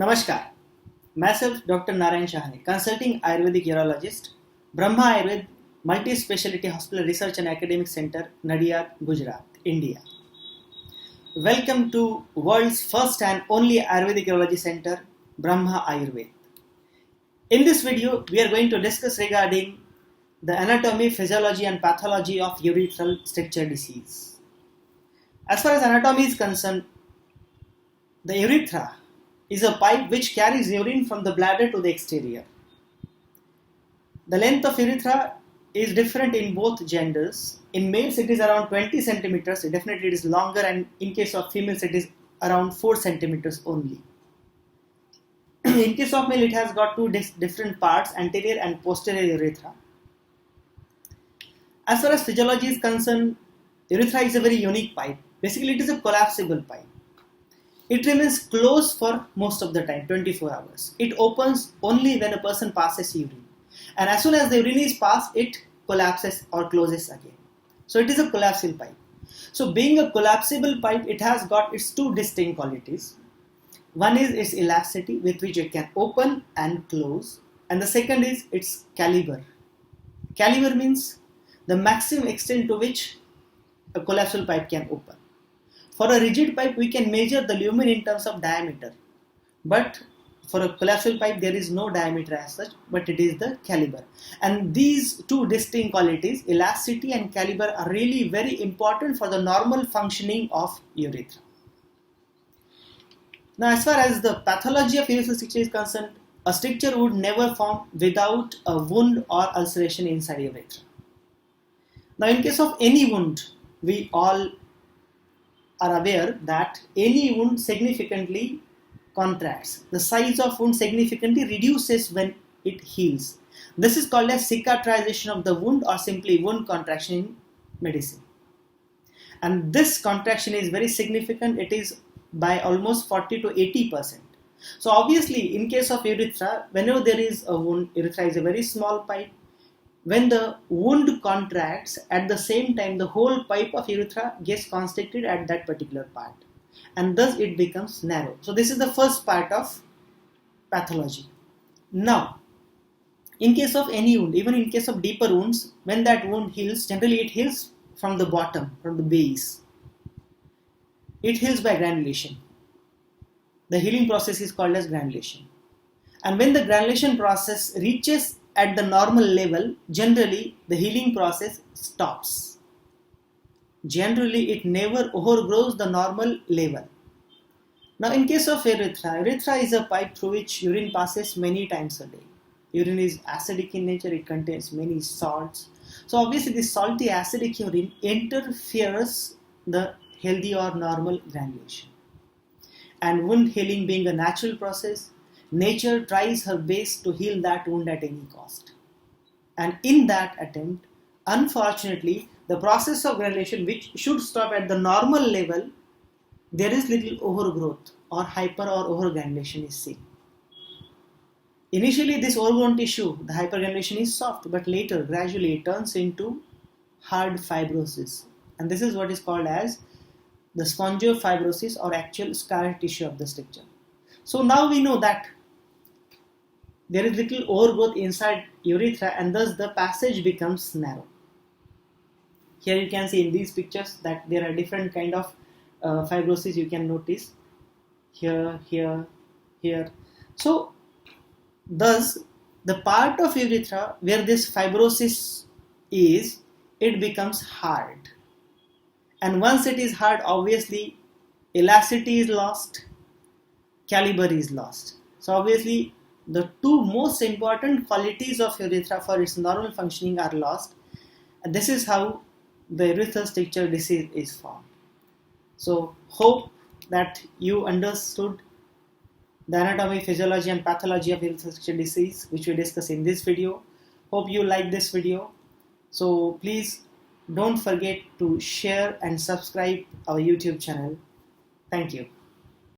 नमस्कार, myself Dr. Narayan Shahane, consulting Ayurvedic urologist, Brahma Ayurved Multi-Speciality Hospital Research and Academic Center, Nadiyad, Gujarat, India. Welcome to world's first and only Ayurvedic urology center, Brahma Ayurved. In this video, we are going to discuss regarding the anatomy, physiology and pathology of urethral stricture disease. As far as anatomy is concerned, the urethra is a pipe which carries urine from the bladder to the exterior. The length of urethra is different in both genders. In males it is around 20 centimeters, definitely it is longer, and in case of females it is around 4 centimeters only. In case of male it has got two different parts, anterior and posterior urethra. As far as physiology is concerned, urethra is a very unique pipe. Basically it is a collapsible pipe. It remains closed for most of the time, 24 hours. It opens only when a person passes urine. And as soon as the urine is passed, it collapses or closes again. So it is a collapsible pipe. So being a collapsible pipe, it has got its two distinct qualities. One is its elasticity, with which it can open and close. And the second is its caliber. Caliber means the maximum extent to which a collapsible pipe can open. For a rigid pipe, we can measure the lumen in terms of diameter. But for a collapsible pipe, there is no diameter as such, but it is the caliber. And these two distinct qualities, elasticity and caliber, are really very important for the normal functioning of urethra. Now, as far as the pathology of urethral stricture is concerned, a stricture would never form without a wound or ulceration inside urethra. Now, in case of any wound, we all are aware that any wound significantly contracts. The size of wound significantly reduces when it heals. This is called as cicatrization of the wound, or simply wound contraction in medicine. And this contraction is very significant. It is by almost 40 to 80%. So obviously in case of urethra, whenever there is a wound, urethra is a very small pipe. When the wound contracts, at the same time the whole pipe of urethra gets constricted at that particular part, and thus it becomes narrow. So this is the first part of pathology. Now, in case of any wound, even in case of deeper wounds, when that wound heals, generally it heals from the bottom, from the base. It heals by granulation. The healing process is called as granulation. And when the granulation process reaches at the normal level, generally the healing process stops. Generally it never overgrows the normal level. Now in case of urethra is a pipe through which urine passes many times a day. Urine is acidic in nature, it contains many salts. So obviously this salty acidic urine interferes the healthy or normal granulation. And wound healing being a natural process, nature tries her best to heal that wound at any cost. And in that attempt, unfortunately, the process of granulation, which should stop at the normal level, there is little overgrowth or hyper or overgranulation is seen. Initially, this overgrown tissue, the hypergranulation is soft, but later, gradually, it turns into hard fibrosis. And this is what is called as the spongiofibrosis, or actual scar tissue of the stricture. So now we know that there is little overgrowth inside urethra, and thus the passage becomes narrow. Here you can see in these pictures that there are different kind of fibrosis you can notice. Here, here, here. So thus the part of urethra where this fibrosis is, it becomes hard. And once it is hard, obviously elasticity is lost, caliber is lost. So obviously the two most important qualities of urethra for its normal functioning are lost, and this is how the urethral stricture disease is formed. So hope that you understood the anatomy, physiology and pathology of urethral stricture disease, which we discussed in this video. Hope you like this video. So please don't forget to share and subscribe our YouTube channel. Thank you.